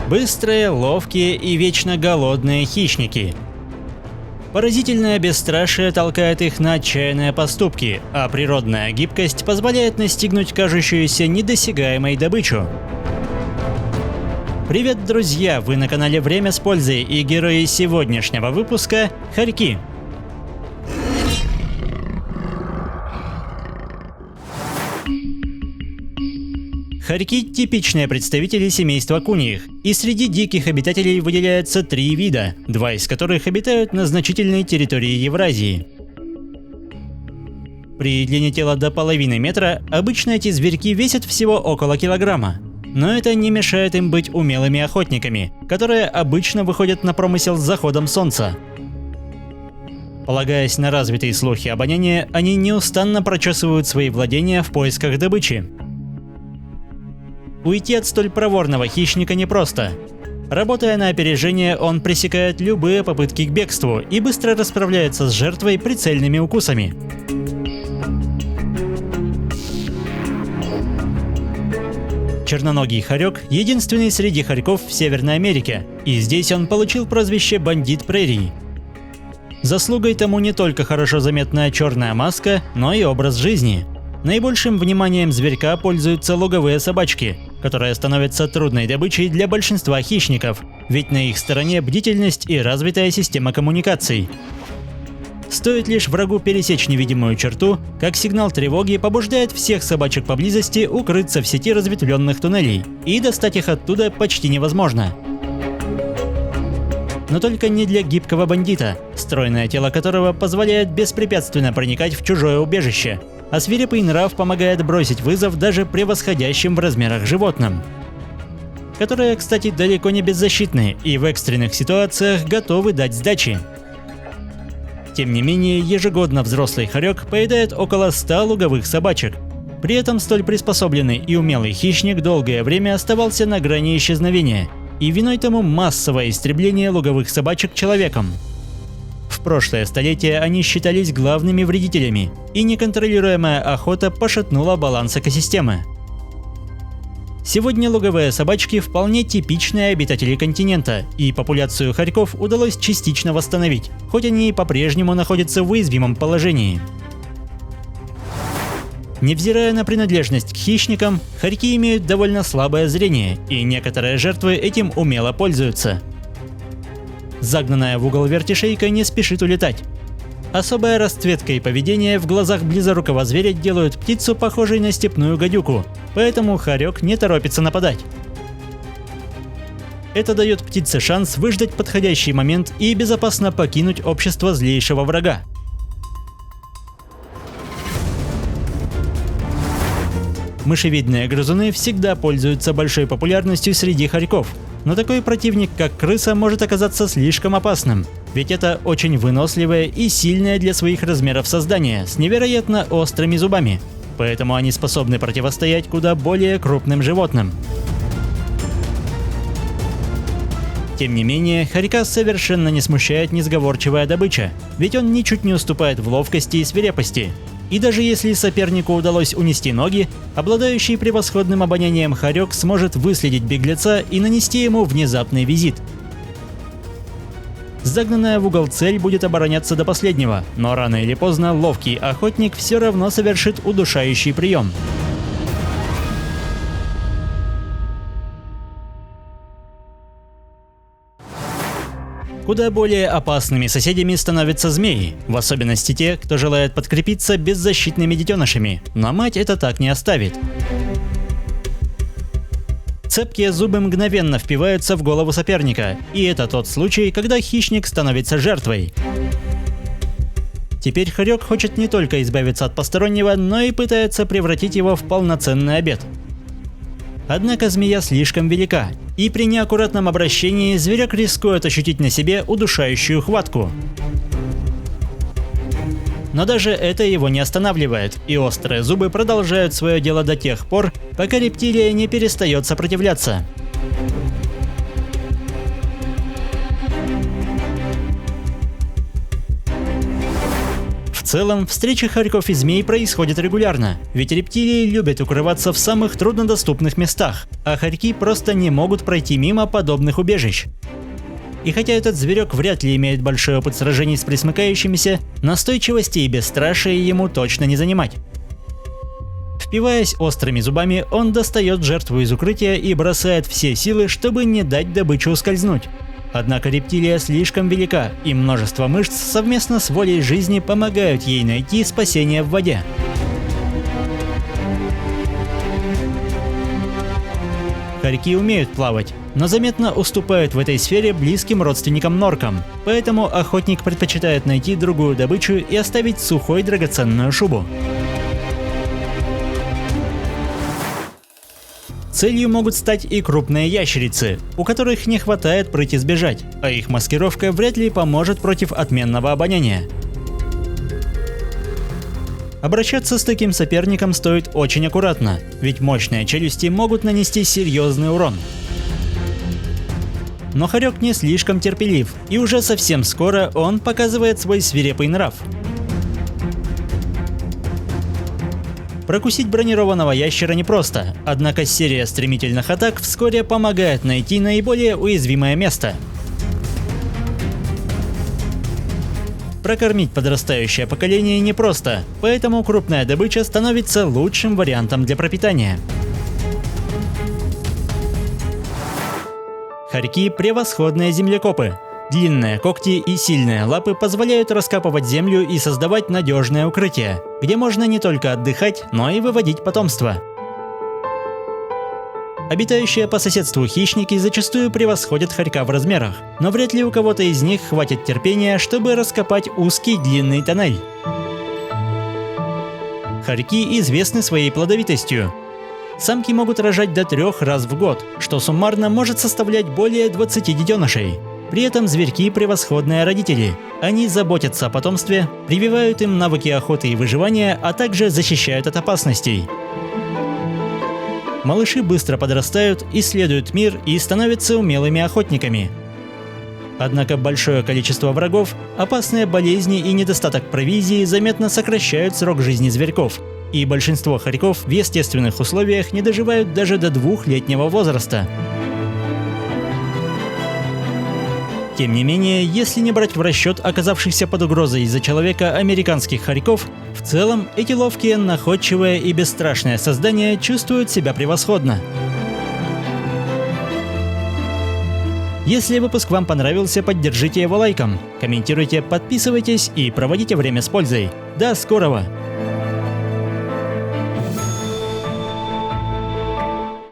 Быстрые, ловкие и вечно голодные хищники. Поразительное бесстрашие толкает их на отчаянные поступки, а природная гибкость позволяет настигнуть кажущуюся недосягаемой добычу. Привет, друзья! Вы на канале Время с пользой, и герои сегодняшнего выпуска – хорьки. Хорьки – типичные представители семейства куниих, и среди диких обитателей выделяются 3 вида, 2 из которых обитают на значительной территории Евразии. При длине тела до половины метра обычно эти зверьки весят всего около килограмма. Но это не мешает им быть умелыми охотниками, которые обычно выходят на промысел с заходом солнца. Полагаясь на развитые слух и обоняние, они неустанно прочесывают свои владения в поисках добычи. Уйти от столь проворного хищника непросто. Работая на опережение, он пресекает любые попытки к бегству и быстро расправляется с жертвой прицельными укусами. Черноногий хорек – единственный среди хорьков в Северной Америке, и здесь он получил прозвище «бандит прерий». Заслугой тому не только хорошо заметная черная маска, но и образ жизни. Наибольшим вниманием зверька пользуются луговые собачки, которые становятся трудной добычей для большинства хищников, ведь на их стороне бдительность и развитая система коммуникаций. Стоит лишь врагу пересечь невидимую черту, как сигнал тревоги побуждает всех собачек поблизости укрыться в сети разветвленных туннелей, и достать их оттуда почти невозможно. Но только не для гибкого бандита, стройное тело которого позволяет беспрепятственно проникать в чужое убежище, а свирепый нрав помогает бросить вызов даже превосходящим в размерах животным, которые, кстати, далеко не беззащитны и в экстренных ситуациях готовы дать сдачи. Тем не менее, ежегодно взрослый хорек поедает около 100 луговых собачек. При этом столь приспособленный и умелый хищник долгое время оставался на грани исчезновения, и виной тому массовое истребление луговых собачек человеком. В прошлое столетие они считались главными вредителями, и неконтролируемая охота пошатнула баланс экосистемы. Сегодня луговые собачки вполне типичные обитатели континента, и популяцию хорьков удалось частично восстановить, хоть они и по-прежнему находятся в уязвимом положении. Невзирая на принадлежность к хищникам, хорьки имеют довольно слабое зрение, и некоторые жертвы этим умело пользуются. Загнанная в угол вертишейка не спешит улетать. Особая расцветка и поведение в глазах близорукого зверя делают птицу похожей на степную гадюку, поэтому хорек не торопится нападать. Это дает птице шанс выждать подходящий момент и безопасно покинуть общество злейшего врага. Мышевидные грызуны всегда пользуются большой популярностью среди хорьков, но такой противник, как крыса, может оказаться слишком опасным, ведь это очень выносливое и сильное для своих размеров создание с невероятно острыми зубами, поэтому они способны противостоять куда более крупным животным. Тем не менее, хорька совершенно не смущает несговорчивая добыча, ведь он ничуть не уступает в ловкости и свирепости. И даже если сопернику удалось унести ноги, обладающий превосходным обонянием хорек сможет выследить беглеца и нанести ему внезапный визит. Загнанная в угол цель будет обороняться до последнего, но рано или поздно ловкий охотник все равно совершит удушающий прием. Куда более опасными соседями становятся змеи, в особенности те, кто желает подкрепиться беззащитными детенышами, но мать это так не оставит. Цепкие зубы мгновенно впиваются в голову соперника, и это тот случай, когда хищник становится жертвой. Теперь хорек хочет не только избавиться от постороннего, но и пытается превратить его в полноценный обед. Однако змея слишком велика, и при неаккуратном обращении зверек рискует ощутить на себе удушающую хватку. Но даже это его не останавливает, и острые зубы продолжают свое дело до тех пор, пока рептилия не перестает сопротивляться. В целом, встречи хорьков и змей происходят регулярно, ведь рептилии любят укрываться в самых труднодоступных местах, а хорьки просто не могут пройти мимо подобных убежищ. И хотя этот зверек вряд ли имеет большой опыт сражений с пресмыкающимися, настойчивости и бесстрашия ему точно не занимать. Впиваясь острыми зубами, он достает жертву из укрытия и бросает все силы, чтобы не дать добыче ускользнуть. Однако рептилия слишком велика, и множество мышц совместно с волей жизни помогают ей найти спасение в воде. Хорьки умеют плавать, но заметно уступают в этой сфере близким родственникам норкам, поэтому охотник предпочитает найти другую добычу и оставить сухой драгоценную шубу. Целью могут стать и крупные ящерицы, у которых не хватает прыти сбежать, а их маскировка вряд ли поможет против отменного обоняния. Обращаться с таким соперником стоит очень аккуратно, ведь мощные челюсти могут нанести серьезный урон. Но хорек не слишком терпелив, и уже совсем скоро он показывает свой свирепый нрав. Прокусить бронированного ящера непросто, однако серия стремительных атак вскоре помогает найти наиболее уязвимое место. Прокормить подрастающее поколение непросто, поэтому крупная добыча становится лучшим вариантом для пропитания. Хорьки – превосходные землекопы. Длинные когти и сильные лапы позволяют раскапывать землю и создавать надежное укрытие, где можно не только отдыхать, но и выводить потомство. Обитающие по соседству хищники зачастую превосходят хорька в размерах, но вряд ли у кого-то из них хватит терпения, чтобы раскопать узкий длинный тоннель. Хорьки известны своей плодовитостью. Самки могут рожать до 3 раз в год, что суммарно может составлять более 20 детенышей. При этом зверьки – превосходные родители. Они заботятся о потомстве, прививают им навыки охоты и выживания, а также защищают от опасностей. Малыши быстро подрастают, исследуют мир и становятся умелыми охотниками. Однако большое количество врагов, опасные болезни и недостаток провизии заметно сокращают срок жизни зверьков, и большинство хорьков в естественных условиях не доживают даже до 2-летнего возраста. Тем не менее, если не брать в расчет оказавшихся под угрозой из-за человека американских хорьков, в целом эти ловкие, находчивые и бесстрашные создания чувствуют себя превосходно. Если выпуск вам понравился, поддержите его лайком, комментируйте, подписывайтесь и проводите время с пользой. До скорого!